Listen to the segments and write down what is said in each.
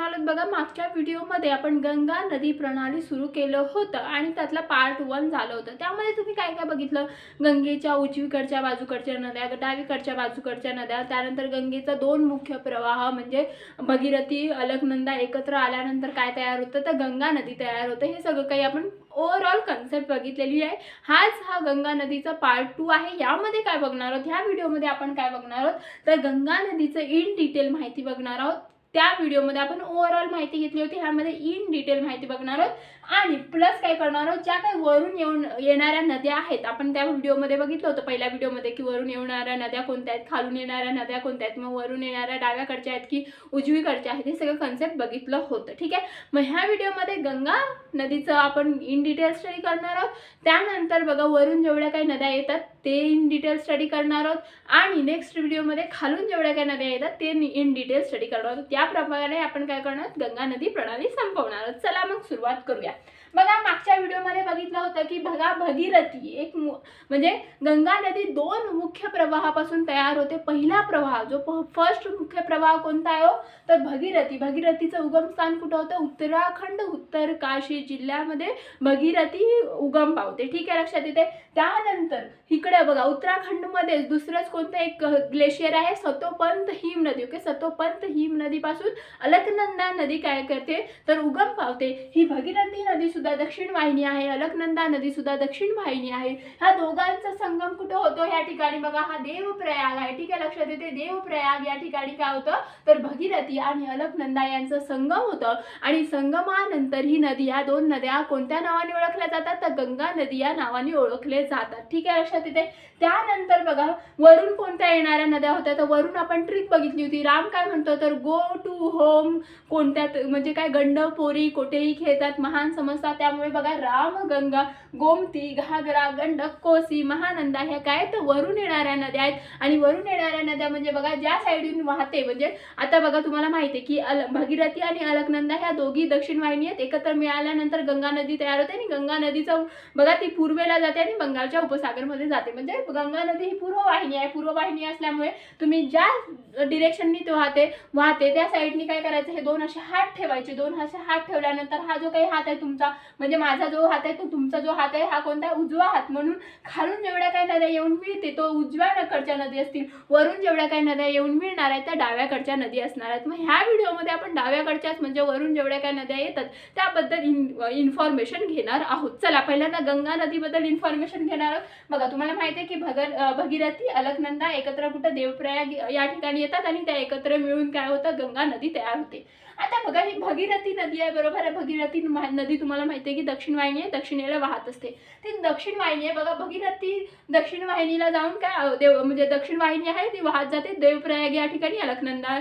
आलोत बघा, मागच्या व्हिडिओमध्ये आपण गंगा नदी प्रणाली सुरू केलं होतं आणि त्यातला पार्ट 1 झालं होतं। त्यामध्ये तुम्ही काय काय बघितलं, गंगेच्या उजवीकडच्या बाजूकडच्या नद्या, डावीकडच्या बाजूकडच्या नद्या, त्यानंतर गंगेचा 2 मुख्य प्रवाह म्हणजे भगीरथी अलकनंदा एकत्र आल्यानंतर काय तयार होतं तर गंगा नदी तयार होते। हे सगळं काही आपण ओव्हरऑल कन्सेप्ट बघितलेली आहे। हा गंगा नदीचा पार्ट 2 आहे। यामध्ये काय बघणार आहोत, ह्या व्हिडिओमध्ये आपण काय बघणार आहोत तर गंगा नदीचं इन डिटेल माहिती बघणार आहोत। त्या व्हिडिओमध्ये आपण ओव्हरऑल माहिती घेतली होती, ह्यामध्ये इन डिटेल माहिती बघणार आहोत आणि प्लस काय करणार आहोत, ज्या काही वरून येणाऱ्या नद्या आहेत आपण त्या व्हिडिओमध्ये बघितलं होतं पहिल्या व्हिडिओमध्ये की वरून येणाऱ्या नद्या कोणत्या आहेत, खालून येणाऱ्या नद्या कोणत्या आहेत, मग वरून येणाऱ्या डाव्याकडच्या आहेत की उजवीकडच्या आहेत, हे सगळं कन्सेप्ट बघितलं होतं। ठीक आहे, मग ह्या व्हिडिओमध्ये गंगा नदीचं आपण इन डिटेल स्टडी करणार आहोत। त्यानंतर बघा वरून जेवढ्या काही नद्या येतात ते इन डिटेल स्टडी करणार आहोत आणि नेक्स्ट व्हिडिओमध्ये खालून जेवढ्या काही नद्या येतात ते इन डिटेल स्टडी करणार आहोत। त्या प्रकारे आपण काय करणार आहोत, गंगा नदी प्रणाली संपवणार आहोत। चला मग सुरुवात करूया। बघा मागच्या व्हिडिओमध्ये बघितलं होतं की बघा भगीरथी एक म्हणजे गंगा नदी 2 मुख्य प्रवाहापासून तयार होते। पहिला प्रवाह जो फर्स्ट मुख्य प्रवाह कोणता आहे हो तर भगीरथी। भगीरथीचं उगम स्थान कुठं होतं, उत्तराखंड उत्तरकाशी जिल्ह्यामध्ये भगीरथी उगम पावते। ठीक आहे, लक्षात येते। त्यानंतर इकडे बघा उत्तराखंडमध्ये दुसरंच कोणतं एक ग्लेशियर आहे, सतोपंत हिम नदी। ओके, सतोपंत हिम नदीपासून अलकनंदा नदी काय करते तर उगम पावते। ही भगीरथी नदी सुद्धा दक्षिण वाहिनी आहे, अलकनंदा नदी सुद्धा दक्षिण वाहिनी आहे। ह्या दोघांचा संगम कुठं होतो, या ठिकाणी बघा हा देवप्रयाग आहे। ठीक आहे, लक्षात येते। देवप्रयाग या ठिकाणी काय होतं तर भगीरथी आणि अलकनंदा यांचं संगम होतं आणि संगमानंतर ही नदी, या 2 नद्या कोणत्या नावाने ओळखल्या जातात तर गंगा नदी या नावाने ओळखले जातात। ठीक आहे, लक्षात येते। त्यानंतर बघा वरून कोणत्या येणाऱ्या नद्या होत्या तर वरून आपण ट्रिक बघितली होती। राम काय म्हणतो तर गो टू होम, कोणत्या म्हणजे काय गंड पोरी कोठेही खेळतात महान समजतात, त्यामुळे बघा राम गंगा गोमती घागरा गंडक कोसी महानंदा ह्या काय तर वरून येणाऱ्या नद्या आहेत। आणि वरून येणाऱ्या नद्या म्हणजे बघा ज्या साईडून वाहते, म्हणजे आता बघा तुम्हाला माहिती आहे की भगीरथी आणि अलकनंदा ह्या दोघी दक्षिण वाहिनी आहेत, एकत्र मिळाल्यानंतर गंगा नदी तयार होते आणि गंगा नदीचं बघा ती पूर्वेला जाते आणि बंगालच्या उपसागरमध्ये जाते। म्हणजे गंगा नदी ही पूर्व वाहिनी आहे। पूर्व वाहिनी असल्यामुळे तुम्ही ज्या डिरेक्शननी ते वाहते त्या साईडनी काय करायचं, हे 2 असे हात ठेवायचे। 2 असे हात ठेवल्यानंतर हा जो काही हात आहे तुमचा, म्हणजे माझा जो हात आहे तो तुमचा जो हात आहे हा कोणता उजवा हात, म्हणून खालून जेवढ्या काही नद्या येऊन मिळते तो उजव्याकडच्या नदी असतील, वरून जेवढ्या काही नद्या येऊन मिळणार आहेत त्या डाव्याकडच्या नदी असणार आहेत। मग ह्या व्हिडिओमध्ये आपण डाव्याकडच्याच म्हणजे वरून जेवढ्या काही नद्या येतात त्याबद्दल इन्फॉर्मेशन घेणार आहोत। चला पहिल्यांदा गंगा नदीबद्दल इन्फॉर्मेशन घेणार आहोत। बघा तुम्हाला माहिती आहे की भगीरथी अलकनंदा एकत्र कुठं देवप्रयाग या ठिकाणी येतात आणि त्या एकत्र मिळून काय होतं गंगा नदी तयार होते। आता बघा ही भगीरथी नदी आहे, बरोबर आहे। भगीरथी नदी तुम्हाला माहिती आहे की दक्षिण वाहिनी आहे, दक्षिणेला वाहत असते। ती दक्षिण वाहिनी आहे। बघा भगीरथी दक्षिण वाहिनीला जाऊन काय म्हणजे दक्षिण वाहिनी आहे ती वाहत जाते देवप्रयाग या ठिकाणी, अलकनंदा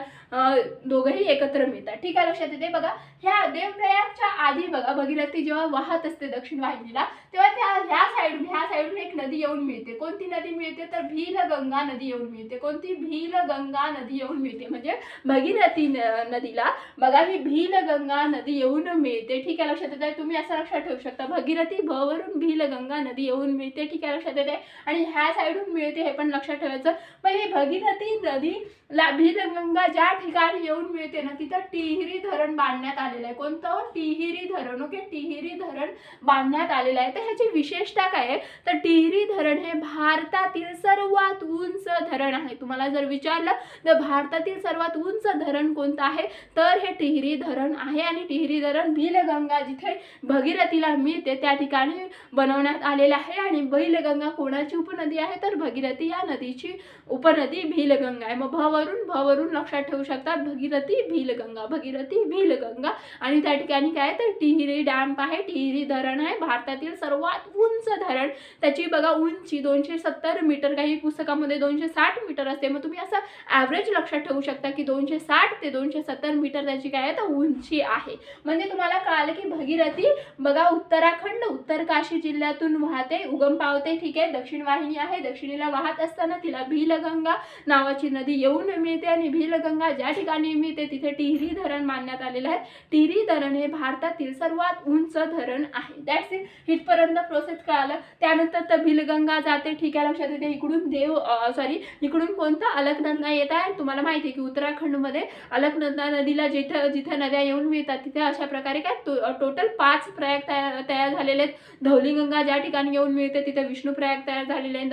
दोघंही एकत्र मिळतात। ठीक आहे, लक्षात येते। बघा ह्या देवप्रयागच्या आधी बघा भगीरथी जेव्हा वाहत असते दक्षिण वाहिनीला तेव्हा ह्या साईडून एक नदी येऊन मिळते। कोणती नदी मिळते तर भीलगंगा नदी येऊन मिळते। कोणती भीलगंगा नदी येऊन मिळते, म्हणजे भगीरथी नदीला बघा ही भीलगंगा नदी येऊन मिळते। ठीक आहे, लक्षात येते। तुम्ही असं लक्षात ठेवू शकता भगीरथी वरून भीलगंगा नदी येऊन मिळते। ठीक आहे, लक्षात येते। आणि ह्या साईडून मिळते हे पण लक्षात ठेवायचं। पण ही भगीरथी नदीला भीलगंगा ज्या ठिकाणी येऊन मिळते ना तिथं टिहरी धरण बांधण्यात आलेलं आहे। कोणतं टिहरी धरण। ओके, टिहरी धरण बांधण्यात आलेलं आहे। तर ह्याची विशेषता काय आहे तर टिहरी धरण हे भारतातील सर्वात उंच धरण आहे। तुम्हाला जर विचारलं तर भारतातील सर्वात उंच धरण कोणतं आहे तर हे टिहरी धरण आहे। आणि टिहरी धरण भीलगंगा जिथे भगीरथीला मिळते त्या ठिकाणी बनवण्यात आलेलं आहे। आणि भीलगंगा कोणाची उपनदी आहे तर भगीरथी या नदीची उपनदी भीलगंगा आहे। मग भवरून लक्षात ठेवू शकता भगीरथी भीलगंगा आणि त्या ठिकाणी काय तर टिहरी डॅम आहे, टिहरी धरण आहे, भारतातील सर्वात उंच धरण। त्याची बघा उंची 270 मीटर, काही पुस्तकामध्ये 260 मीटर असते। मग तुम्ही असं ॲव्हरेज लक्षात ठेवू शकता की 260 ते 270 मीटर त्याची काय आहे तर उंची आहे। म्हणजे तुम्हाला कळालं की भगीरथी बघा उत्तराखंड उत्तरकाशी जिल्ह्यातून वाहते, उगम पावते। ठीक आहे, दक्षिण वाहिनी आहे, दक्षिणेला वाहत असताना तिला भीलगंगा नावाची नदी येऊन मिळते आणि भीलगंगा ज्या ठिकाणी मिळते तिथे टिहरी धरण बांधण्यात आलेलं आहे. टिहरी धरण हे भारतातील सर्वात उंच धरण आहे. That's it. इथपर्यंत प्रोसेस कळालं. त्यानंतर तर भिलगंगा जाते, ठीक आहे, लक्षात येते. इकडून कोणता अलकनंदा येत आहे. तुम्हाला माहिती आहे की उत्तराखंडमध्ये अलकनंदा नदीला जिथे नद्या येऊन मिळतात तिथे अशा प्रकारे काय टोटल 5 प्रयाग तयार झालेले आहेत. धौलीगंगा ज्या ठिकाणी येऊन मिळते तिथे विष्णू प्रयाग तयार झालेले आहे.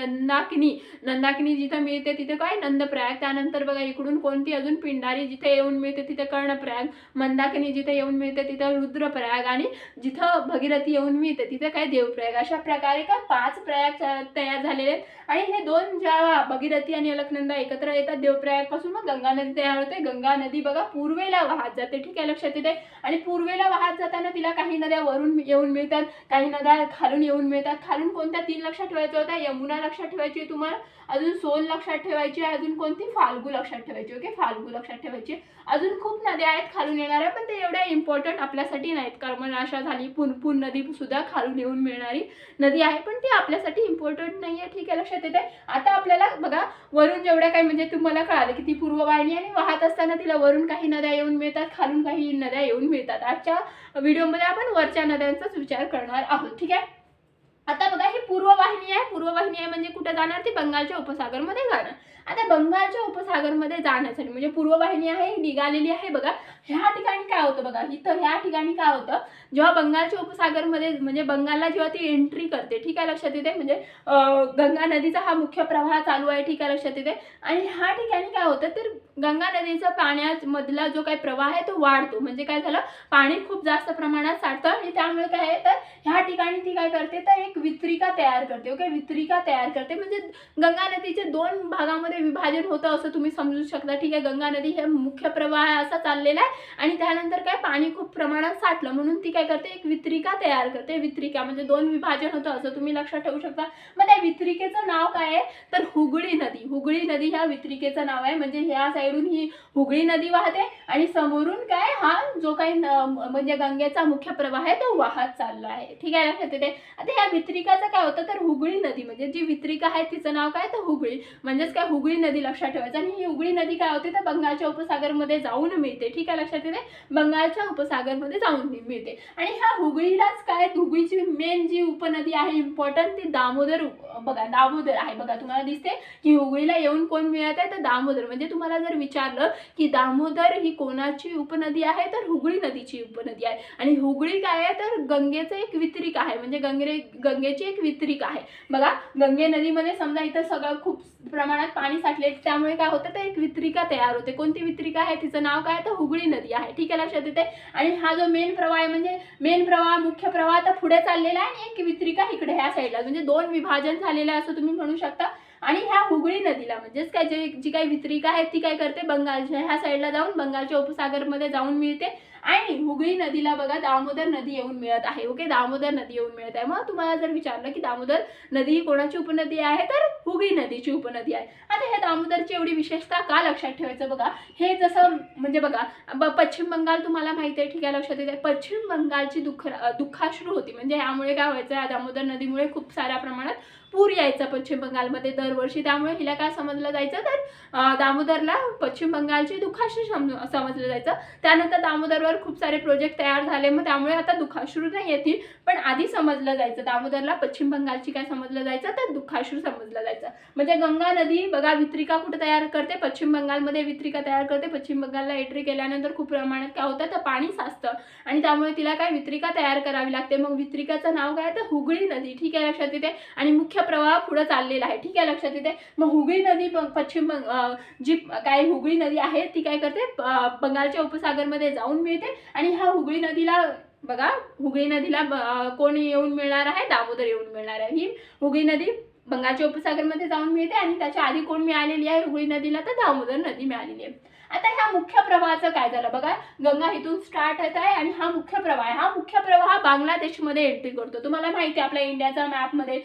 नंदाकिनी जिथे मिळते तिथे काय नंदप्रयाग. त्यानंतर बघा इकडून कोणती अजून पिंडारी जिथे येऊन मिळते तिथे कर्णप्रयाग. मंदाकिनी जिथे येऊन मिळते तिथे रुद्रप्रयाग आणि जिथं भगीरथी येऊन मिळते तिथे काय देवप्रयाग. अशा प्रकारे काय 5 प्रयाग तयार झालेले आहेत. आणि हे दोन जेव्हा भगीरथी आणि अलकनंदा एकत्र येतात देवप्रयाग पासून मग गंगा नदी तयार होते. गंगा नदी बघा पूर्वेला वाहत जाते, ठीक आहे, लक्षात येते. आणि पूर्वेला वाहत जाताना तिला काही नद्या वरून येऊन मिळतात, काही नद्या खालून येऊन मिळतात. खालून कोणत्या 3 लक्षात ठेवायच्या होत्या. यमुना लक्षात ठेवायची तुम्हाला, अजून सोन लक्षात ठेवायची, अजून कोणती फाल्गू लक्षात ठेवायची. ओके, फाल्गू लक्षात ठेवायची. अजून खूप नद्या आहेत खालून येणाऱ्या, पण ते एवढ्या इम्पॉर्टंट आपल्यासाठी नाहीत. कर्मनाशा झाली, पुनपुन नदी सुद्धा खालून येऊन मिळणारी नदी आहे, पण ती आपल्यासाठी इम्पॉर्टंट नाही आहे, ठीक आहे, लक्षात येते. आता आपल्याला बघा वरून जेवढ्या काही म्हणजे तुम्हाला कळालं की ती पूर्ववाहिनी आणि वाहत असताना तिला वरून काही नद्या येऊन मिळतात, खालून काही नद्या येऊन मिळतात. आजच्या व्हिडिओमध्ये आपण वरच्या नद्यांचाच विचार करणार आहोत, ठीक आहे. आता बघा ही पूर्ववाहिनी आहे म्हणजे कुठे जाणार, ती बंगालच्या उपसागरमध्ये जाणार. आता बंगालच्या उपसागरमध्ये जाण्यासाठी म्हणजे पूर्ववाहिनी आहे निघालेली आहे. बघा ह्या ठिकाणी काय होतं, बघा इथं ह्या ठिकाणी काय होतं, जेव्हा बंगालच्या उपसागरमध्ये म्हणजे बंगालला जेव्हा ती एंट्री करते, ठीक आहे, लक्षात येते. म्हणजे गंगा नदीचा हा मुख्य प्रवाह चालू आहे, ठीक आहे, लक्षात येते. आणि ह्या ठिकाणी काय होतं तर गंगा नदीचा पाण्यामधला जो काही प्रवाह आहे तो वाढतो. म्हणजे काय झालं, पाणी खूप जास्त प्रमाणात साठतं आणि त्यामुळे काय आहे तर ह्या ठिकाणी ती काय करते तर एक वितरिका तयार करते. ओके, वितरिका तयार करते म्हणजे गंगा नदीचे 2 भागामध्ये विभाजन होतं असं तुम्ही समजू शकता, ठीक आहे. गंगा नदी हे मुख्य प्रवाह असा चाललेला आहे आणि त्यानंतर काय पाणी खूप प्रमाणात साठलं म्हणून ती काय करते एक वितरिका तयार करते. वितरिका म्हणजे 2 विभाजन होतं असं तुम्ही लक्षात ठेवू शकता. मग त्या वितरिकेचं नाव काय आहे तर हुगळी नदी ह्या वितरिकेचं नाव आहे. म्हणजे ह्या साईडून ही हुगळी नदी वाहते आणि समोरून काय हा जो काही म्हणजे गंगेचा मुख्य प्रवाह आहे तो वाहत चालला आहे, ठीक आहे, लक्षात येते. आता ह्या वितरिकाचं काय होतं तर हुगळी नदी म्हणजे जी वितरिका आहे तिचं नाव काय तर हुगळी म्हणजेच काय हुगळी नदी लक्षात ठेवायचं. आणि ही हुगळी नदी काय होते तर बंगालच्या उपसागरमध्ये जाऊन मिळते, ठीक आहे, लक्षात येते. बंगालच्या उपसागरमध्ये जाऊन मिळते. आणि ह्या हुगळीलाच काय हुगळीची मेन जी उपनदी आहे इम्पॉर्टंट ती दामोदर. बघा दामोदर आहे, बघा तुम्हाला दिसते की हुगळीला येऊन कोण मिळत आहे तर दामोदर. म्हणजे तुम्हाला जर विचारलं की दामोदर ही कोणाची उपनदी आहे तर हुगळी नदीची उपनदी आहे. आणि हुगळी काय आहे तर गंगेचं एक वितरिका आहे. म्हणजे गंगेची एक वितरिका आहे. बघा गंगे नदीमध्ये समजा इथं सगळं खूप प्रमाणात पाणी साठले त्यामुळे काय होतं तर एक वितरिका तयार होते. कोणती वितरिका आहे तिचं नाव काय तर हुगळी नदी आहे, ठीक आहे, लक्षात येते. आणि हा जो मेन प्रवाह आहे म्हणजे मेन प्रवाह मुख्य प्रवाह तर पुढे चाललेला आहे आणि एक वितरिका इकडे ह्या साईडला म्हणजे 2 विभाजन झालेलं आहे असं तुम्ही म्हणू शकता. आणि ह्या हुगळी नदीला म्हणजेच काय जी काही वितरिका आहे ती काय करते बंगालच्या ह्या साईडला जाऊन बंगालच्या उपसागरमध्ये जाऊन मिळते. आणि हुगळी नदीला बघा दामोदर नदी येऊन मिळत आहे. ओके, दामोदर नदी येऊन मिळत आहे. मग तुम्हाला जर विचारलं की दामोदर नदी ही कोणाची उपनदी आहे तर हुगळी नदीची उपनदी आहे. आता हे दामोदरची एवढी विशेषता का लक्षात ठेवायचं बघा, हे जसं म्हणजे बघा पश्चिम बंगाल तुम्हाला माहिती आहे, ठीक आहे, लक्षात येते. पश्चिम बंगालची दुःखाश्रू होती. म्हणजे यामुळे काय व्हायचं या दामोदर नदीमुळे खूप साऱ्या प्रमाणात पूर यायचा पश्चिम बंगालमध्ये दरवर्षी. त्यामुळे हिला काय समजलं जायचं तर दामोदरला पश्चिम बंगालची दुःखाश्रू समजलं जायचं. त्यानंतर दामोदरवर खूप सारे प्रोजेक्ट तयार झाले मग त्यामुळे आता दुःखाश्रू नाही येतील, पण आधी समजलं जायचं दामोदरला पश्चिम बंगालची काय समजलं जायचं तर दुःखाश्रू समजलं जायचं. म्हणजे गंगा नदी बघा वितरिका कुठे तयार करते पश्चिम बंगालमध्ये वितरिका तयार करते. पश्चिम बंगालला एंट्री केल्यानंतर खूप प्रमाणात काय होतं तर पाणी साचतं आणि त्यामुळे तिला काय वितरिका तयार करावी लागते. मग वितरिकाचं नाव काय तर हुगळी नदी, ठीक आहे, लक्षात येते. आणि मुख्य प्रवाह पुढे चाललेला आहे, ठीक आहे, लक्षात येते. मग हुगळी नदी जी काय हुगळी नदी आहे ती काय करते बंगालच्या उपसागरमध्ये जाऊन मिळते. आणि ह्या हुगळी नदीला बघा हुगळी नदीला कोण येऊन मिळणार आहे दामोदर येऊन मिळणार आहे. ही हुगळी नदी बंगालच्या उपसागरमध्ये जाऊन मिळते आणि त्याच्या आधी कोण मिळालेली आहे हुगळी नदीला तर दामोदर नदी मिळालेली आहे. आता ह्या मुख्य प्रवाहाचं काय झालं बघा, गंगा इथून स्टार्ट होत आहे आणि हा मुख्य प्रवाह बांगलादेशमध्ये एंट्री करतो. तुम्हाला माहिती आहे आपल्या इंडियाच्या मॅपमध्ये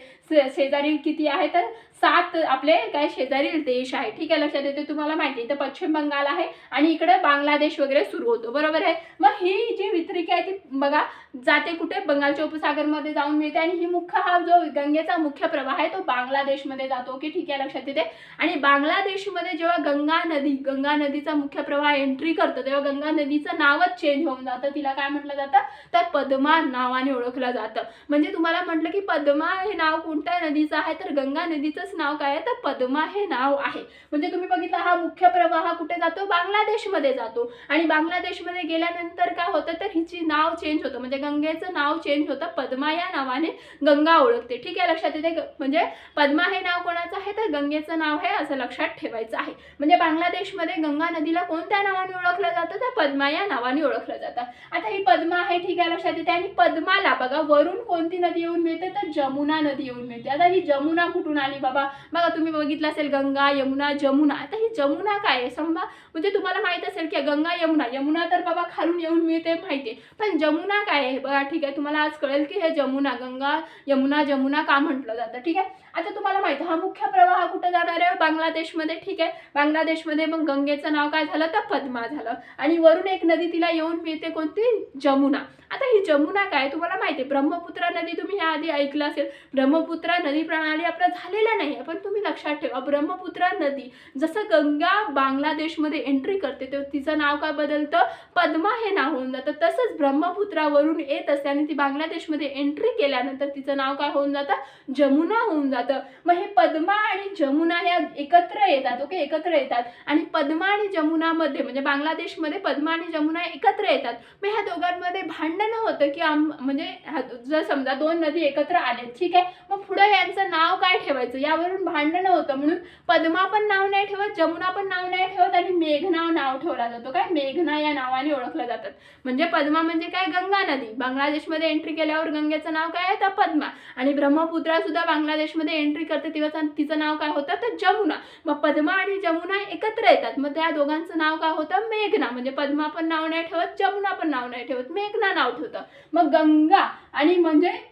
शेजारी किती आहे तर 7 आपले काय शेजारी देश आहे, ठीक आहे, लक्षात येते. तुम्हाला माहिती आहे इथं पश्चिम बंगाल आहे आणि इकडे बांगलादेश वगैरे सुरू होतो, बरोबर आहे. मग ही जी वितरिका आहे ती बघा जाते कुठे, बंगालच्या उपसागरमध्ये जाऊन मिळते आणि ही मुख्य हा जो गंगेचा मुख्य प्रवाह आहे तो बांगलादेशमध्ये जातो. ओके, ठीक आहे, लक्षात येते. आणि बांगलादेशमध्ये जेव्हा गंगा नदीचा मुख्य प्रवाह एंट्री करतो तेव्हा गंगा नदीचं नावच चेंज होऊन जातं. तिला काय म्हटलं जातं तर पद्मा नावाने ओळखलं जातं. म्हणजे तुम्हाला म्हटलं की पद्मा हे नाव कोणत्या नदीचं आहे तर गंगा नदीचंच नाव काय आहे तर पद्मा हे नाव आहे. म्हणजे तुम्ही बघितलं हा मुख्य प्रवाह कुठे जातो बांगलादेशमध्ये जातो आणि बांगलादेशमध्ये गेल्यानंतर काय होतं तर हिची नाव चेंज होतं. म्हणजे गंगेचं नाव चेंज होतं, पद्मा या नावाने गंगा ओळखते. ठीक आहे, लक्षात येते. म्हणजे पद्मा हे नाव कोणाचं आहे तर गंगेचं नाव आहे असं लक्षात ठेवायचं आहे. म्हणजे बांगलादेशमध्ये गंगा नदीला कोणत्या नावाने ओळखलं जातं तर पद्मा या नावाने ओळखलं जातं. आता ही पद्मा आहे, ठीक आहे, लक्षात येते. आणि पद्माला बघा वरून कोणती नदी येऊन मिळते तर जमुना नदी येऊन मिळते. आता ही जमुना कुठून आली बाबा, बघा तुम्ही बघितलं असेल गंगा यमुना जमुना. आता ही जमुना काय आहे समजा, म्हणजे तुम्हाला माहित असेल की गंगा यमुना तर बाबा खालून येऊन मिळते माहितीये, पण जमुना काय आहे बघा. ठीक आहे, तुम्हाला आज कळेल की हे जमुना, गंगा जमुना का म्हटलं जातं. ठीक आहे, आता तुम्हाला माहिती हा मुख्य प्रवाह कुठे जाणार आहे बांगलादेशमध्ये. ठीक आहे, बांगलादेशमध्ये मग गंगेचं नाव काय झालं तर पद्मा झालं आणि वरून एक नदी तिला येऊन मिळते कोणती जमुना. आता ही जमुना काय तुम्हाला माहिती आहे, ब्रह्मपुत्रा नदी तुम्ही याआधी ऐकलं असेल. ब्रह्मपुत्रा नदी प्रणाली आपला झालेला नाही पण तुम्ही लक्षात ठेवा ब्रह्मपुत्रा नदी जसं गंगा बांगलादेशमध्ये एंट्री करते तेव्हा तिचं नाव काय बदलतं पद्मा हे नाव होऊन जातं. तसंच ब्रह्मपुत्रावरून येत असते आणि ती बांगलादेशमध्ये एंट्री केल्यानंतर तिचं नाव काय होऊन जातं जमुना होऊन जातं. मग हे पद्मा आणि जमुना ह्या एकत्र येतात. ओके, एकत्र येतात आणि पद्मा आणि जमुनामध्ये म्हणजे बांगलादेशमध्ये पद्मा आणि जमुना एकत्र येतात. मग ह्या दोघांमध्ये भांडण होतं की म्हणजे जर समजा दोन नदी एकत्र आल्या, ठीक आहे, मग पुढे यांचं नाव काय ठेवायचं यावरून भांडण होतं. म्हणून पद्मा पण नाव नाही ठेवत, जमुना पण नाव नाही ठेवत आणि मेघना नाव ठेवला जातो. काय मेघना या नावाने ओळखलं जातात. म्हणजे पद्मा म्हणजे काय गंगा नदी, बांगलादेशमध्ये एंट्री केल्यावर गंगेचं नाव काय आहे तर पद्मा आणि ब्रह्मपुत्रा सुद्धा बांगलादेशमध्ये एंट्री करते तेव्हा तिचं नाव काय होतं तर जमुना. मग पद्मा आणि जमुना एकत्र येतात मग त्या दोघांचं नाव काय होतं मेघना. म्हणजे पद्मा पण नाव नाही ठेवत, जमुना पण नाव नाही ठेवत, मेघना नाव ठेवतं. मग गंगा आणि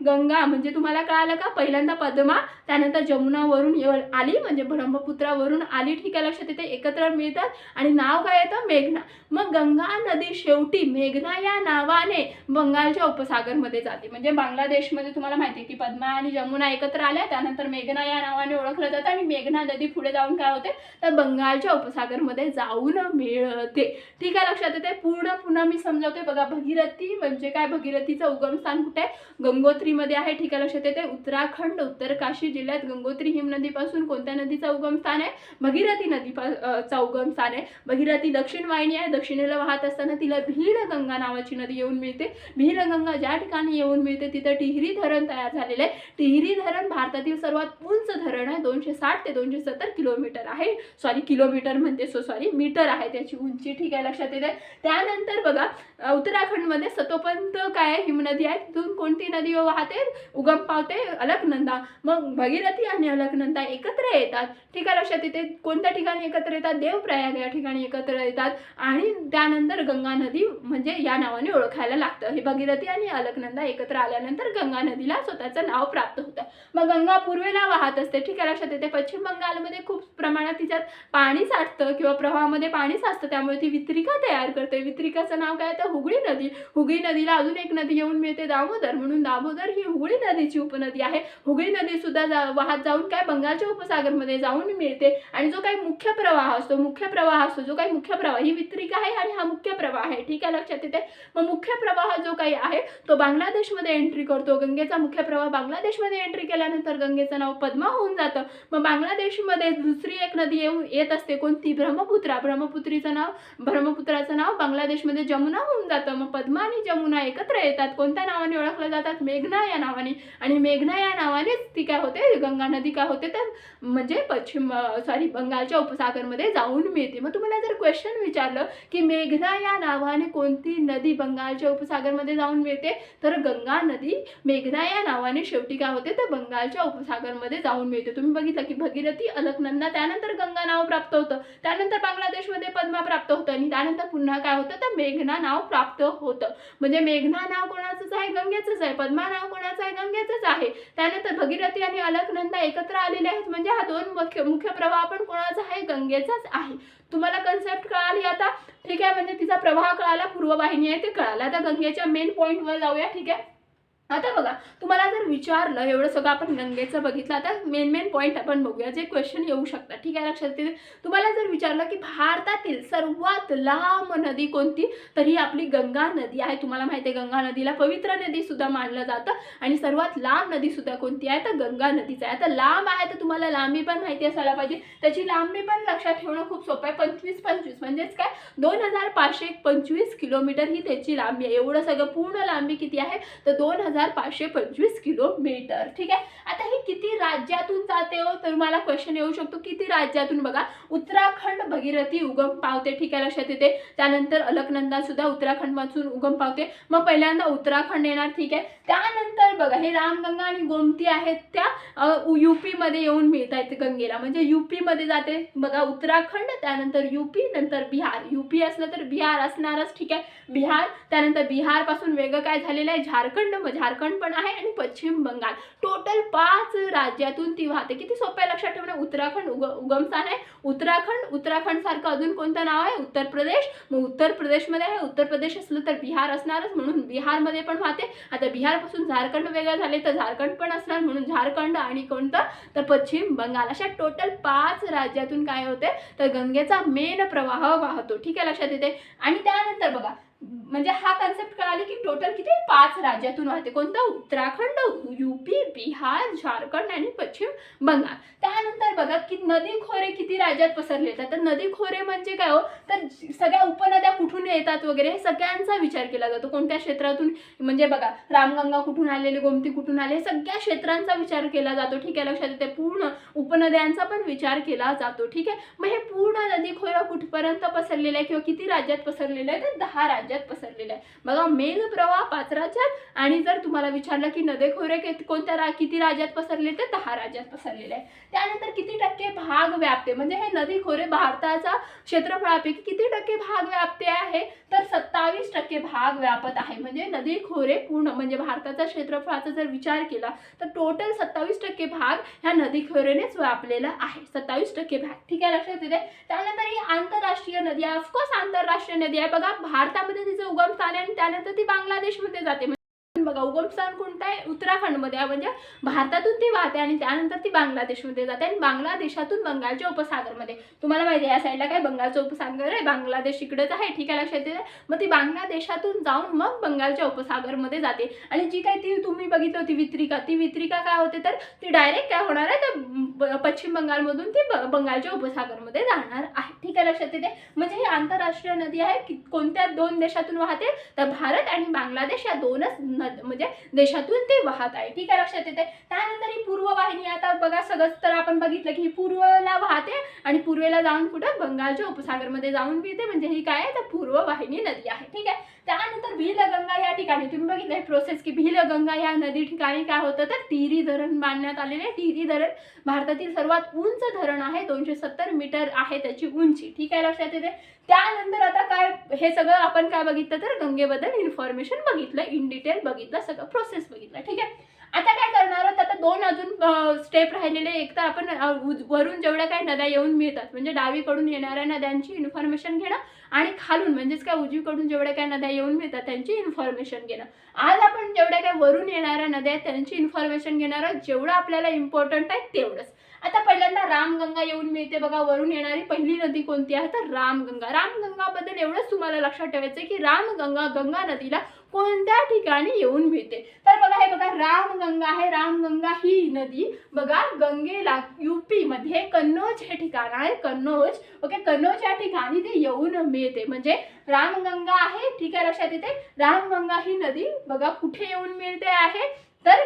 गंगा म्हणजे तुम्हाला कळालं का पहिल्यांदा पद्मा त्यानंतर जमुना वरून आली म्हणजे ब्रह्मपुत्रावरून आली. ठीक आहे, लक्षात येते, एकत्र मिळतात आणि नाव काय येतं मेघना. मग गंगा नदी शेवटी मेघना या नावाने बंगालच्या उपसागरमध्ये जाते. म्हणजे बांगलादेशमध्ये तुम्हाला माहिती आहे की पद्मा आणि जमुना एकत्र आल्या त्यानंतर मेघना या नावाने ओळखलं जातं आणि मेघना नदी पुढे जाऊन काय होते तर बंगालच्या उपसागरमध्ये जाऊन मिळते. ठीक आहे, लक्षात येते. पुन्हा मी समजावते बघा. भगीरथी म्हणजे काय, भगीरथीचं उगमस्थान कुठे आहे गंगोत्रीमध्ये आहे. ठीक आहे, लक्षात येते. उत्तराखंड उत्तरकाशी जिल्ह्यात गंगोत्री हिमनदीपासून कोणत्या नदीचा उगमस्थान आहे भगीरथी नदीचा उगमस्थान आहे. भगीरथी दक्षिण वाहिनी आहे, दक्षिणेला वाहत असताना तिला भीलगंगा नावाची नदी येऊन मिळते. भीलगंगा ज्या ठिकाणी येऊन मिळते तिथं टिहरी धरण तयार झालेलं आहे. टिहरी धरण भारतातील सर्वात उंच धरण आहे. 260 ते 270 किलोमीटर आहे. किलोमीटर म्हणते मीटर आहे त्याची उंची. ठीक आहे, लक्षात येते. त्यानंतर बघा उत्तराखंडमध्ये सतोपंत काय हिमनदी आहे, तिथून कोणती नदी वाहते उगम पावते अलकनंदा. मग भगीरथी आणि अलकनंदा एकत्र येतात. ठीक आहे, लक्षात येते. कोणत्या ठिकाणी एकत्र येतात देवप्रयाग या ठिकाणी एकत्र येतात आणि त्यानंतर गंगा नदी म्हणजे या नावाने ओळखायला लागतं. हे भगीरथी आणि अलकनंदा एकत्र आल्यानंतर गंगा नदीला स्वतःचं नाव प्राप्त होतं. मग गंगा पूर्वेला वाहत असते. ठीक आहे, लक्षात येते. पश्चिम बंगालमध्ये खूप प्रमाणात तिच्यात पाणी साठतं किंवा प्रवाहामध्ये पाणी साचतं त्यामुळे ती वितरिका तयार करते. वितरिकाचं नाव काय तर हुगळी नदी. हुगळी नदीला अजून एक नदी येऊन मिळते दामोदर, म्हणून दामोदर ही हुगळी नदीची उपनदी आहे. हुगळी नदी सुद्धा वाहत जाऊन काय बंगालच्या उपसागरमध्ये जाऊन मिळते आणि जो काही मुख्य प्रवाह असतो जो काही मुख्य प्रवाह ही वितरिका आहे आणि हा मुख्य प्रवाह आहे. ठीक आहे, लक्षात येते. मग मुख्य प्रवाह जो काही आहे तो बांगलादेशमध्ये एंट्री करतो. गंगेचा मुख्य प्रवाह बांगलादेशमध्ये एंट्री केल्यानंतर गंगेचं नाव पद्मा होऊन जातं. मग बांगलादेशमध्ये दुसरी एक नदी येत असते कोणती ब्रह्मपुत्रा. ब्रह्मपुत्राचं नाव बांगलादेशमध्ये जमुना होऊन जातं. मग पद्मा आणि जमुना एकत्र येतात. कोणत्या नावाने ओळखल्या जातात मेघना या नावाने आणि मेघना या नावानेच ती काय होते गंगा नदी काय होते तर म्हणजे बंगालच्या उपसागरमध्ये जाऊन मिळते. मग तुम्हाला जर क्वेश्चन विचारलं की मेघना या नावाने कोणती नदी बंगालच्या उपसागरमध्ये जाऊन मिळते तर गंगा नदी मेघना या नावाने शेवटी काय होते तर बंगालच्या उपसागरमध्ये जाऊन मिळते. तुम्ही बघितलं की भगीरथी अलकनंदा त्यानंतर गंगा नाव प्राप्त होतं, त्यानंतर बांगलादेशमध्ये पद्मा प्राप्त होतं आणि त्यानंतर पुन्हा काय होतं तर मेघना नाव प्राप्त होतं. म्हणजे मेघना नाव कोणाचंच आहे, गंगेचंच आहे. पद्मा नाव कोणाचं आहे, गंगेचंच आहे. त्यानंतर भगीरथी आणि अलकनंदा एकत्र आलेले आहेत, म्हणजे हा दोन मुख्य प्रवाह पण कोणाचा आहे, गंगेचाच आहे. तुम्हाला कन्सेप्ट कळाली आता, ठीक आहे. म्हणजे तिचा प्रवाह कळाला, पूर्व वाहिनी आहे ते कळालं. आता गंगेच्या मेन पॉईंटवर जाऊया, ठीक आहे. आता बघा, तुम्हाला जर विचारलं, एवढं सगळं आपण गंगेचं बघितलं, आता मेन पॉईंट आपण बघूया जे क्वेश्चन येऊ शकतात, ठीक आहे. लक्षात येते, तुम्हाला जर विचारलं की भारतातील सर्वात लांब नदी कोणती, तर ही आपली गंगा नदी आहे. तुम्हाला माहिती आहे गंगा नदीला पवित्र नदी सुद्धा मानलं जातं आणि सर्वात लांब नदी सुद्धा कोणती आहे, तर गंगा नदीच आहे. आता लांब आहे तर तुम्हाला लांबी पण माहिती असायला पाहिजे, त्याची लांबी पण लक्षात ठेवणं खूप सोपं आहे. 25 म्हणजेच काय, 2525 किलोमीटर ही त्याची लांबी आहे. एवढं सगळं पूर्ण लांबी किती आहे, तर 2525 किलोमीटर, ठीक आहे. आता ही किती राज्यातून जाते हो, तर मला क्वेश्चन येऊ शकतो किती राज्यातून. बघा, उत्तराखंड भगीरथी उगम पावते, ठीक आहे. लक्षात येते. त्यानंतर अलकनंदा सुद्धा उत्तराखंड पासून उगम पावते. मग पहिल्यांदा उत्तराखंड येणार, ठीक आहे. त्यानंतर बघा, हे रामगंगा आणि गोमती आहेत त्या यूपी मध्ये येऊन मिळतात गंगेला, म्हणजे यूपी मध्ये जाते. बघा, उत्तराखंड, त्यानंतर यूपी, नंतर बिहार. यूपी असलं तर बिहार असणारच, ठीक आहे. बिहार, त्यानंतर बिहार पासून वेगळं काय झालेलं आहे, झारखंड पण आहे आणि पश्चिम बंगाल. टोटल 5 राज्यातून ती वाहते. किती सोपं आहे लक्षात ठेवणं. उत्तराखंड उगमस्थान आहे. उत्तराखंड सारखं अजून कोणतं नाव आहे, उत्तर प्रदेश. मग उत्तर प्रदेशमध्ये आहे, उत्तर प्रदेश असलं तर बिहार असणारच, म्हणून बिहारमध्ये पण वाहते. आता बिहार पासून झारखंड वेगळं झाले तर झारखंड पण असणार, म्हणून झारखंड आणि कोणतं, तर पश्चिम बंगाल. अशा टोटल 5 राज्यातून काय होते, तर गंगेचा मेन प्रवाह वाहतो, ठीक आहे. लक्षात येते. आणि त्यानंतर बघा, म्हणजे हा कन्सेप्ट कळाली की टोटल किती, 5 राज्यातून वाहते. कोणतं, उत्तराखंड, यूपी, बिहार, झारखंड आणि पश्चिम बंगाल. त्यानंतर बघा की नदी खोरे किती राज्यात पसरले आहेत. तर नदी खोरे म्हणजे काय हो, तर सगळ्या उपनद्या कुठून येतात वगैरे हे सगळ्यांचा विचार केला जातो. कोणत्या क्षेत्रातून, म्हणजे बघा, रामगंगा कुठून आलेली, गोमती कुठून आले, सगळ्या क्षेत्रांचा विचार केला जातो, ठीक आहे. लक्षात येते. पूर्ण उपनद्यांचा पण विचार केला जातो, ठीक आहे. मग हे पूर्ण नदी खोरं कुठपर्यंत पसरलेलं आहे किंवा किती राज्यात पसरलेलं आहे, तर 10 राज्यात पसरलेलं आहे. बघा, मेन प्रवाह 5 राज्यात, आणि जर तुम्हाला विचारलं की नदी खोरे कोणत्या किती राज्यात पसरले, तर 10 राज्यात पसरलेले आहे. त्यानंतर किती टक्के भाग व्यापते, म्हणजे हे नदी खोरे भारताचा क्षेत्रफळापैकी किती टक्के भाग व्यापते आहे, तर 27% भाग व्यापत आहे. म्हणजे नदी खोरे पूर्ण, म्हणजे भारताचा क्षेत्रफळाचा जर विचार केला तर टोटल 27% भाग ह्या नदी खोरेनेच व्यापलेला आहे. 27% भाग, ठीक आहे. लक्षात येते. त्यानंतर ही आंतरराष्ट्रीय नदी आहे. ऑफकोर्स आंतरराष्ट्रीय नदी आहे. बघा, भारतामध्ये तिचं उगमस्थान आहे आणि त्यानंतर ती बांगलादेशमध्ये जाते. बघा, उगमस्थान कोणतं आहे, उत्तराखंडमध्ये आहे, म्हणजे भारतातून ती वाहते आणि त्यानंतर ती बांगलादेशमध्ये जाते आणि बांगलादेशातून बंगालच्या उपसागरमध्ये. तुम्हाला माहिती आहे या साईडला काय बंगालचं उपसागर आहे, बांगलादेश इकडेच आहे, ठीक आहे. लक्षात येते. मग ती बांगलादेशातून जाऊन मग बंगालच्या उपसागरमध्ये जाते. आणि जी काही ती तुम्ही बघितली होती ती वित्रिका काय होते, तर ती डायरेक्ट काय होणार आहे, तर पश्चिम बंगालमधून ती बंगालच्या उपसागरमध्ये जाणार आहे, ठीक आहे. लक्षात येते. म्हणजे ही आंतरराष्ट्रीय नदी आहे. कोणत्या 2 देशातून वाहते, तर भारत आणि बांगलादेश या 2च म्हणजे देशातून ते वाहत आहे, ठीक आहे. लक्षात येते. त्यानंतर ही पूर्व वाहिनी, आता बघा सगळंच तर आपण बघितलं की ही पूर्वेला वाहते आणि पूर्वेला जाऊन कुठं, बंगालच्या उपसागरमध्ये जाऊन मिळते, म्हणजे ही काय आहे, तर पूर्व वाहिनी नदी आहे, ठीक आहे. त्यानंतर भीलगंगा या ठिकाणी तुम्ही बघितलं प्रोसेस की भीलगंगा या नदी ठिकाणी काय होतं, तर टिहरी धरण बांधण्यात आलेले. टिहरी धरण भारतातील सर्वात उंच धरण आहे, 270 मीटर आहे त्याची उंची, ठीक आहे. लक्षात येते. त्यानंतर आता काय, हे सगळं आपण काय बघितलं, तर गंगेबद्दल इन्फॉर्मेशन बघितलं, इन डिटेल बघितलं, सगळं प्रोसेस बघितलं, ठीक आहे. आता काय करणार आहोत, आता 2 अजून स्टेप राहिलेले. एक तर आपण वरून जेवढ्या काही नद्या येऊन मिळतात, म्हणजे डावीकडून येणाऱ्या नद्यांची इन्फॉर्मेशन घेणं आणि खालून म्हणजेच काय उजवीकडून जेवढ्या काही नद्या येऊन मिळतात त्यांची इन्फॉर्मेशन घेणं. आज आपण जेवढ्या काही वरून येणाऱ्या नद्या आहेत त्यांची इन्फॉर्मेशन घेणार आहोत, जेवढं आपल्याला इम्पॉर्टंट आहे तेवढंच. आता पहिल्यांदा रामगंगा येऊन मिळते. बघा, वरून येणारी पहिली नदी कोणती आहे, तर रामगंगा. रामगंगाबद्दल एवढंच तुम्हाला लक्षात ठेवायचं आहे की रामगंगा गंगा नदीला कोणत्या ठिकाणी येऊन मिळते. तर बघा, हे बघा रामगंगा आहे. रामगंगा ही नदी बघा गंगेला यूपी मध्ये कन्नौज हे ठिकाण आहे, कन्नौज, ओके, कन्नौज या ठिकाणी ते येऊन मिळते. म्हणजे रामगंगा आहे, ठीक आहे. लक्षात येते. रामगंगा ही नदी बघा कुठे येऊन मिळते आहे, तर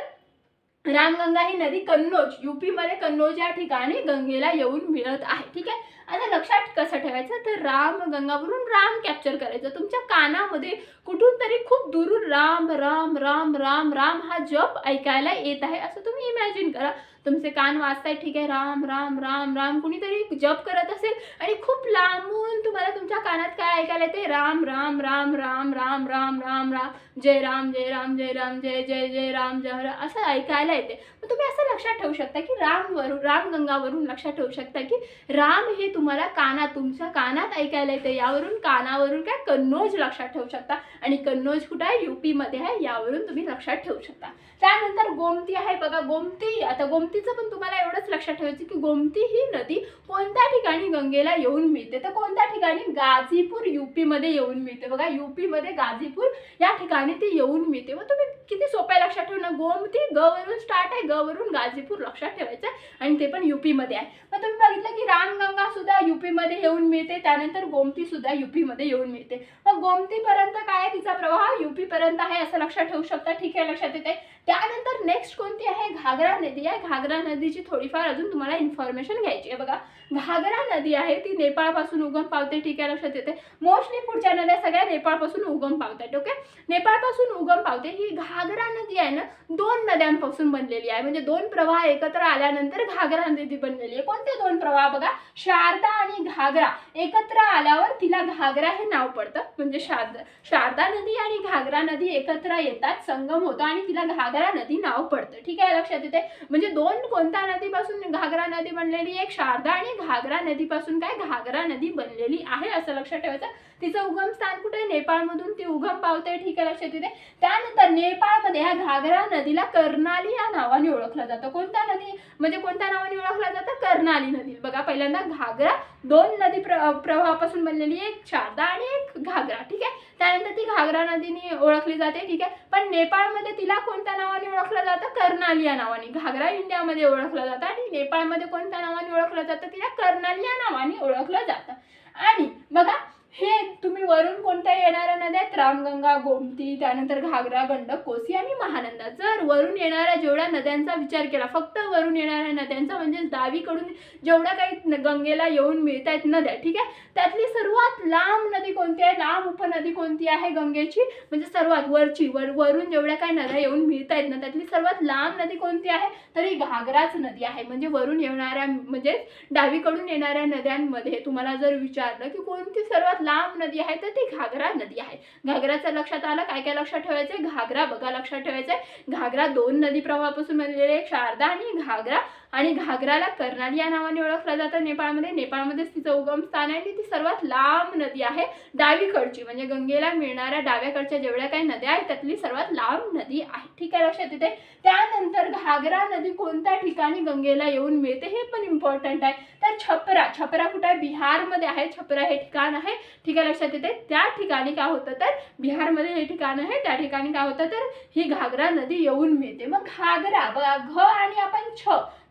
रामगंगा ही नदी कन्नौज, यूपी मध्ये कन्नौज या ठिकाणी गंगेला येऊन मिळत आहे, ठीक आहे. आता लक्षात कसं ठेवायचं, तर रामगंगावरून राम कॅप्चर करायचं. तुमच्या कानामध्ये कुठून तरी खूप दुरून राम राम राम राम राम हा जप ऐकायला येत आहे असं तुम्ही इमॅजिन करा. तुमचे कान वाजताय, ठीक आहे, राम राम राम राम, कुणीतरी जप करत असेल आणि खूप लांबून तुम्हाला तुमच्या कानात काय ऐकायला येते, राम राम राम राम राम राम राम राम, जय राम जय राम जय राम जय जय जय राम जय राम, असं ऐकायला येते. मग तुम्ही असं लक्षात ठेवू शकता की रामगंगावरून लक्षात ठेवू शकता की राम हे तुम्हाला तुमच्या कानात ऐकायला येते. यावरून कानावरून काय कन्नौज लक्षात ठेवू शकता, आणि कन्नौज कुठे आहे, यूपी मध्ये आहे, यावरून तुम्ही लक्षात ठेवू शकता. त्यानंतर गोमती आहे बघा. गोमती, आता गोमतीचं पण तुम्हाला एवढंच लक्षात ठेवायचं की गोमती ही नदी कोणत्या ठिकाणी गंगेला येऊन मिळते, तर कोणत्या ठिकाणी, गाझीपूर यूपी मध्ये येऊन मिळते बघा. यूपी मध्ये गाझीपूर या ठिकाणी ती येऊन मिळते. मग तुम्ही किती सोप्या लक्षात ठेवणार, गोमती ग वरून स्टार्ट आहे, ग वरून गाझीपूर लक्षात ठेवायचं, आणि ते पण यूपी मध्ये आहे. मग तुम्ही बघितलं की रामगंगा सुद्धा यूपी मध्ये येऊन मिळते, त्यानंतर गोमती सुद्धा यूपी मध्ये येऊन मिळते. मग गोमती पर्यंत काय आहे, तिचा प्रवाह यूपी पर्यंत आहे असं लक्षात ठेवू शकता, ठीक आहे, लक्षात येते. त्यानंतर नेक्स्ट कोणती आहे, घागरा नदी आहे. घागरा नदीची थोडीफार अजून तुम्हाला इन्फॉर्मेशन घ्यायची आहे बघा. घागरा नदी आहे ती नेपाळपासून उगम पावते, ठीक आहे, लक्षात येते. मोस्टली पुढच्या नद्या सगळ्या नेपाळपासून उगम पावतात, ओके. नेपाळपासून उगम पावते. ही घागरा नदी आहे ना, 2 नद्यांपासून बनलेली आहे, म्हणजे 2 प्रवाह एकत्र आल्यानंतर घागरा नदी बनलेली आहे. कोणते 2 प्रवाह बघा, शारदा आणि घागरा एकत्र आल्यावर तिला घागरा हे नाव पडतं, म्हणजे शारदा नदी आणि घागरा नदी एकत्र येतात, संगम होतो आणि तिला घागरा नदी नाव पडतं, ठीक आहे, लक्षात येते. म्हणजे 2 कोणत्या नदीपासून घागरा नदी बनलेली, एक शारदा आणि घागरा नदीपासून काय घागरा नदी बनलेली आहे असं लक्षात ठेवायचं. तिचं उगम स्थान कुठे, नेपाळमधून ती उगम पावते, ठीक आहे, लक्षात येते. त्यानंतर नेपाळमध्ये ह्या घागरा नदीला कर्नाली या नावाने ओळखलं जातं. कोणत्या नदी, म्हणजे कोणत्या नावाने ओळखलं जातं, कर्नाली नदी. बघा, पहिल्यांदा घागरा 2 नदी प्रवाहापासून बनलेली, एक शारदा आणि एक घागरा, ठीक आहे. त्यानंतर ती घागरा नदीने ओळखली जाते, ठीक आहे. पण नेपाळमध्ये तिला कोणत्या नावाने ओळखलं जातं, कर्नाली या नावाने. घागरा इंडियामध्ये ओळखलं जातं आणि नेपाळमध्ये कोणत्या नावाने ओळखलं जातं, तिला कर्नाली या नावाने ओळखलं जातं. आणि बघा, हे तुम्ही वरून कोणत्या येणाऱ्या नद्या आहेत, रामगंगा, गोमती, त्यानंतर घागरा, गंडक, कोसी आणि महानंदा. जर वरून येणाऱ्या जेवढ्या नद्यांचा विचार केला, फक्त वरून येणाऱ्या नद्यांचा, म्हणजे डावीकडून जेवढ्या काही गंगेला येऊन मिळत आहेत नद्या, ठीक आहे, त्यातली सर्वात लांब नदी कोणती आहे, लांब उपनदी कोणती आहे गंगेची, म्हणजे सर्वात वरची, वरून जेवढ्या काही नद्या येऊन मिळत आहेत ना, त्यातली सर्वात लांब नदी कोणती आहे, तर ही घागराच नदी आहे. म्हणजे वरून येणाऱ्या, म्हणजे डावीकडून येणाऱ्या नद्यांमध्ये तुम्हाला जर विचारलं की कोणती सर्वात लांब नदी आहे, तर ती घागरा नदी आहे. घागराचं लक्षात आलं, काय काय लक्षात ठेवायचंय, घागरा बघा, लक्षात ठेवायचंय. घागरा 2 नदी प्रवाहापासून बनलेले, शारदा आणि घागरा, आणि घागराला कर्नाली या नावाने ओळखलं जातं नेपाळमध्येच तिचं उगम स्थान आहे, ती सर्वात लांब नदी आहे डावीकडची, म्हणजे गंगेला मिळणाऱ्या डाव्याकडच्या जेवढ्या काही नद्या आहेत त्यातली सर्वात लांब नदी आहे, ठीक आहे, लक्षात येते. त्यानंतर घागरा नदी कोणत्या ठिकाणी गंगेला येऊन मिळते हे पण इम्पॉर्टंट आहे. तर छपरा कुठे आहे, बिहारमध्ये आहे. छपरा हे ठिकाण आहे, ठीक आहे, लक्षात येते. त्या ठिकाणी काय होतं, तर बिहारमध्ये हे ठिकाण आहे, त्या ठिकाणी काय होतं, तर ही घागरा नदी येऊन मिळते. मग घागरा बघा, घ आणि आपण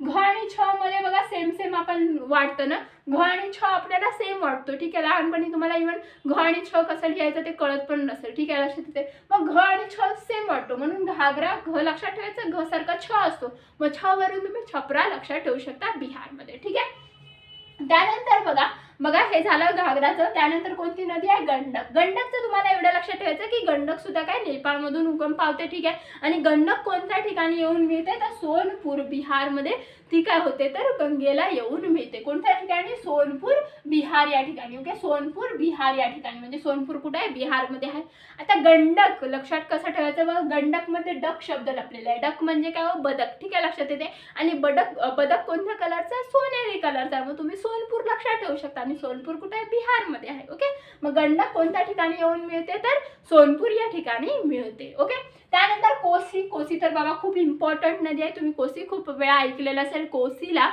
घ आणि छ मध्ये बघा सेम आपण वाटतं ना, घ आणि छ आपल्याला सेम वाटतो, ठीक आहे. लहानपणी तुम्हाला इव्हन घ आणि छ कसं लिहायचं ते कळत पण नसेल, ठीक आहे, लक्षात येते. मग घ आणि छ सेम वाटतो, म्हणून घागरा घ लक्षात ठेवायचं, घ सारखा छ असतो, मग छ वरून तुम्ही छपरा लक्षात ठेवू शकता बिहारमध्ये, ठीक आहे. त्यानंतर बघा हे झालं घागराचं. त्यानंतर कोणती नदी आहे, गंडकचं तुम्हाला एवढं लक्षात ठेवायचं की गंडक सुद्धा काय नेपाळमधून उगम पावते, ठीक आहे. आणि गंडक कोणत्या ठिकाणी येऊन मिळते, तर सोनपूर बिहारमध्ये ती काय होते, तर गंगेला येऊन मिळते. कोणत्या ठिकाणी, सोनपूर बिहार या ठिकाणी, ओके, सोनपूर बिहार या ठिकाणी, म्हणजे सोनपूर कुठे आहे, बिहारमध्ये आहे. आता गंडक लक्षात कसं ठेवायचं, बघा, गंडक मध्ये डक शब्द लपलेला आहे. डक म्हणजे काय, बदक, ठीक आहे, लक्षात येते. आणि बदक कोणत्या कलरचा, सोनेरी कलरचा, मग तुम्ही सोनपूर लक्षात ठेवू शकता. आणि सोनपूर कुठे आहे, बिहारमध्ये आहे, ओके. मग गंडक कोणत्या ठिकाणी येऊन मिळते, तर सोनपूर या ठिकाणी मिळते, ओके. त्यानंतर कोसी तर बाबा खूप इम्पॉर्टंट नदी आहे, तुम्ही कोसी खूप वेळा ऐकलेलं असेल. कोसीला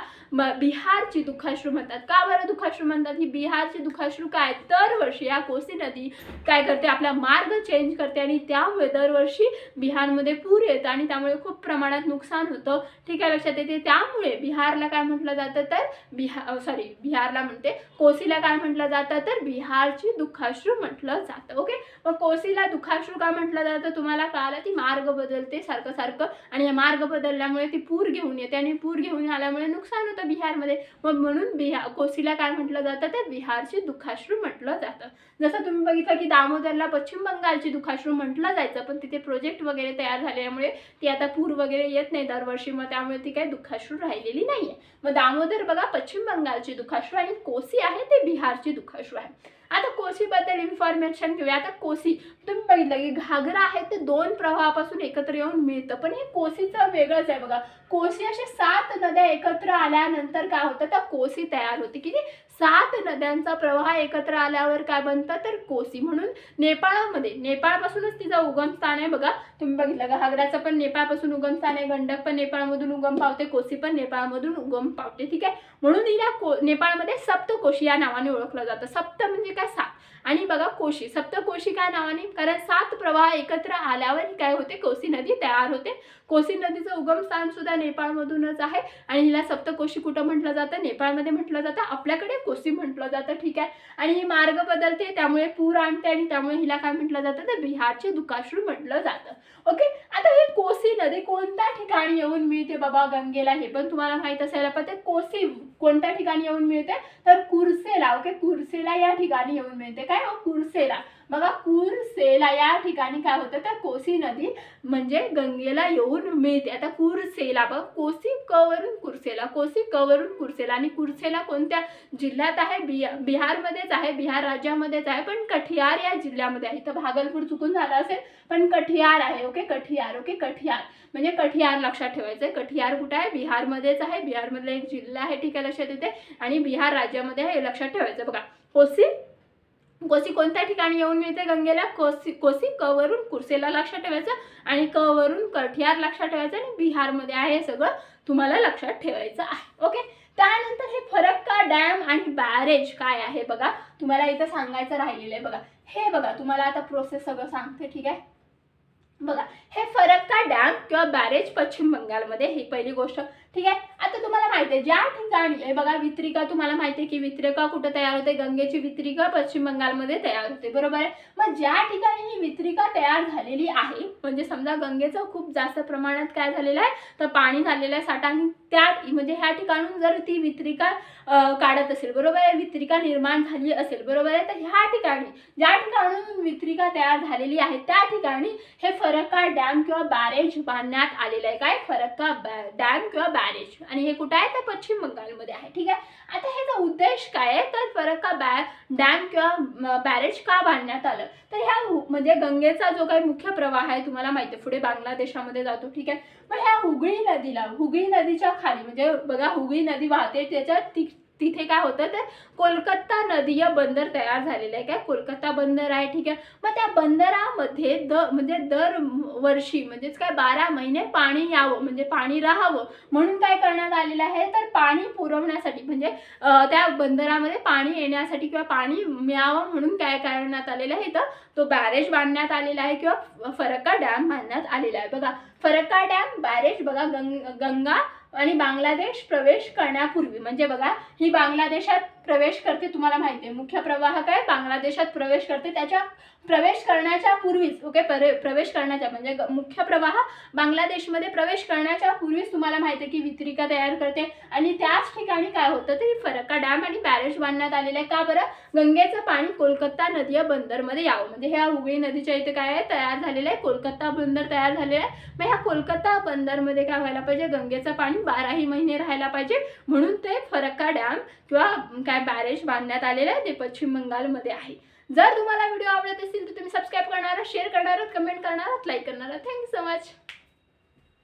बिहारची दुःखाश्रू म्हणतात. का बरं दुःखाश्रू म्हणतात, ही बिहारची दुःखाश्रू काय, दरवर्षी या कोसी नदी काय करते, आपला मार्ग चेंज करते आणि त्यामुळे दरवर्षी बिहारमध्ये पूर येतं आणि त्यामुळे खूप प्रमाणात नुकसान होतं, ठीक आहे, लक्षात येते. त्यामुळे बिहारला काय म्हटलं जातं, तर बिहारला म्हणते कोसीला काय म्हटलं जातं तर बिहारची दुःखाश्रू म्हटलं जातं. ओके, मग कोसीला दुःखाश्रू का म्हटलं जातं तुम्हाला कळालं. ती मार्ग बदलते सारखं सारखं आणि मार्ग बदलल्यामुळे ती पूर घेऊन येते आणि पूर घेऊन आल्यामुळे नुकसान होतं बिहारमध्ये. मग म्हणून कोसीला काय म्हटलं जातं तर बिहारची दुःखाश्रू म्हटलं जातं. जसं तुम्ही बघितलं की दामोदरला पश्चिम बंगालची दुःखाश्रू म्हटलं जायचं, पण तिथे प्रोजेक्ट वगैरे तयार झाल्यामुळे ती आता पूर वगैरे येत नाही दरवर्षी, मग त्यामुळे ती काही दुःखाश्रू राहिलेली नाहीये. मग दामोदर बघा पश्चिम बंगालची दुःखाश्रू आणि कोसी आहे ते बिहारची दुःखाश्रू आहे. आता कोसीबद्दल इन्फॉर्मेशन घेऊया. आता कोसी तुम्ही बघितलं की घागरा आहे ते 2 प्रवाहापासून एकत्र येऊन मिळतं, पण हे कोसीचं वेगळंच आहे बघा. कोसी असे 7 नद्या एकत्र आल्यानंतर काय होतं तर कोसी तयार होते. किती 7 नद्यांचा प्रवाह एकत्र आल्यावर काय बनतं तर कोसी. म्हणून नेपाळपासूनच तिचं उगमस्थान आहे बघा. तुम्ही बघितलं का घागराचं पण नेपाळपासून उगमस्थान आहे, गंडक पण नेपाळमधून उगम पावते, कोसी पण नेपाळमधून उगम पावते. ठीक आहे, म्हणून हिला नेपाळमध्ये सप्तकोशी या नावाने ओळखलं जातं. सप्त म्हणजे काय 7 आणि बघा कोशी, सप्तकोशी काय नावाने कारण 7 प्रवाह एकत्र आल्यावर काय होते कोसी नदी तयार होते. कोसी नदीचं उगमस्थान सुद्धा नेपाळमधूनच आहे आणि हिला सप्तकोशी कुठं म्हटलं जातं नेपाळमध्ये म्हटलं जातं, आपल्याकडे कोसी म्हटलं जातं. ठीक आहे, आणि ही मार्ग बदलते त्यामुळे पूर आणते आणि त्यामुळे हिला काय म्हटलं जातं तर बिहारची दुःखाश्रू म्हटलं जातं. ओके, आता ही कोसी नदी कोणत्या ठिकाणी येऊन मिळते बाबा गंगेला हे पण तुम्हाला माहित असायला पाहिजे. कोसी कोणत्या ठिकाणी येऊन मिळते तर कुर्सेला. ओके, कुर्सेला या ठिकाणी येऊन मिळते. काय कुर्सेला बघा, कुर्सेला या ठिकाणी काय होतं तर कोसी नदी म्हणजे गंगेला येऊन मिळते. आता कुर्सेला बघा, कोसी क वरून कुर्सेला, कोसी क वरून कुर्सेला. आणि कुर्सेला कोणत्या जिल्ह्यात आहे बिहारमध्येच आहे, बिहार राज्यामध्येच आहे, पण कठियार या जिल्ह्यामध्ये आहे. तर भागलपूर चुकून झालं असेल पण कठियार आहे. ओके, कठियार. ओके, कठियार म्हणजे कठियार लक्षात ठेवायचं. कठियार कुठे आहे बिहारमध्येच आहे, बिहारमधला एक जिल्हा आहे. ठीक आहे, लक्षात येते आणि बिहार राज्यामध्ये आहे हे लक्षात ठेवायचं. बघा कोसी कोणत्या ठिकाणी येऊन मिळते गंगेला कोसी क वरून कुर्सेला लक्षात ठेवायचं आणि क वरून कठियार लक्षात ठेवायचं आणि बिहारमध्ये आहे हे सगळं तुम्हाला लक्षात ठेवायचं आहे. ओके, त्यानंतर हे फरक्का डॅम आणि बॅरेज काय आहे बघा तुम्हाला इथं सांगायचं राहिलेलं आहे. बघा हे बघा तुम्हाला आता प्रोसेस सगळं सांगते. ठीक आहे, बघा हे फरक्का डॅम किंवा बॅरेज पश्चिम बंगालमध्ये ही पहिली गोष्ट. ठीक आहे, आता तुम्हाला माहिती आहे ज्या ठिकाणी हे बघा वितरिका तुम्हाला माहिती आहे की वितरिका कुठे तयार होते, गंगेची वितरिका पश्चिम बंगालमध्ये तयार होते. बरोबर आहे, मग ज्या ठिकाणी ही वितरिका तयार झालेली आहे म्हणजे समजा गंगेचं खूप जास्त प्रमाणात काय झालेलं आहे तर पाणी झालेलं आहे साठा, आणि त्या म्हणजे ह्या ठिकाणून जर ती वितरिका काढत असेल, बरोबर आहे, वितरिका निर्माण झाली असेल, बरोबर आहे, तर ह्या ठिकाणी ज्या ठिकाणून वितरिका तयार झालेली आहे त्या ठिकाणी हे फरक्का डॅम किंवा बॅरेज बांधण्यात आलेलं आहे. काय फरक्का डॅम किंवा बॅरेज, आणि हे कुठे आहे तर पश्चिम बंगालमध्ये आहे. ठीक आहे, आता ह्याचा उद्देश काय आहे तर फरक्का डॅम किंवा बॅरेज का बांधण्यात आलं तर ह्या म्हणजे गंगेचा जो काही मुख्य प्रवाह आहे तुम्हाला माहिती आहे पुढे बांगलादेशामध्ये जातो. ठीक आहे, पण ह्या हुगळी नदीच्या खाली म्हणजे बघा हुगळी नदी वाहते त्याच्या तिथे काय होतं तर कोलकाता नदीय बंदर तयार झालेलं आहे. काय कोलकाता बंदर आहे. ठीक आहे, मग त्या बंदरामध्ये म्हणजे दर वर्षी म्हणजेच काय 12 महिने पाणी यावं म्हणजे पाणी राहावं म्हणून काय करण्यात आलेलं आहे तर पाणी पुरवण्यासाठी म्हणजे त्या बंदरामध्ये पाणी येण्यासाठी किंवा पाणी मिळावं म्हणून काय करण्यात आलेलं आहे तर तो बॅरेज बांधण्यात आलेला आहे किंवा फरक्का डॅम बांधण्यात आलेला आहे. बघा फरक्का डॅम बॅरेज बघा गंगा आणि बांगलादेश प्रवेश करण्यापूर्वी म्हणजे बघा ही बांगलादेशात प्रवेश करते, तुम्हाला माहिती आहे मुख्य प्रवाह काय बांगलादेशात प्रवेश करते, त्याच्या प्रवेश करण्याच्या पूर्वीच ओके प्रवेश करण्याच्या म्हणजे मुख्य प्रवाह बांगलादेशमध्ये प्रवेश करण्याच्या पूर्वीच तुम्हाला माहिती आहे की वितरिका तयार करते आणि त्याच ठिकाणी काय होतं तर फरक्का डॅम आणि बॅरेज बांधण्यात आलेलं आहे. का बरं गंगेचं पाणी कोलकाता नदीय बंदरमध्ये यावं म्हणजे ह्या हुगळी नदीच्या इथे काय आहे तयार झालेलं आहे कोलकाता बंदर तयार झालेलं आहे. मग ह्या कोलकाता बंदरमध्ये काय व्हायला पाहिजे गंगेचं पाणी 12ही महिने राहायला पाहिजे म्हणून ते फरक्का डॅम किंवा काय बॅरेज बांधण्यात आलेलं आहे ते पश्चिम बंगालमध्ये आहे. जर तुम्हाला व्हिडिओ आवडत असेल तर तुम्ही सबस्क्राइब करणार, शेअर करणार, कमेंट करणार, लाईक करणार. Thank you so much.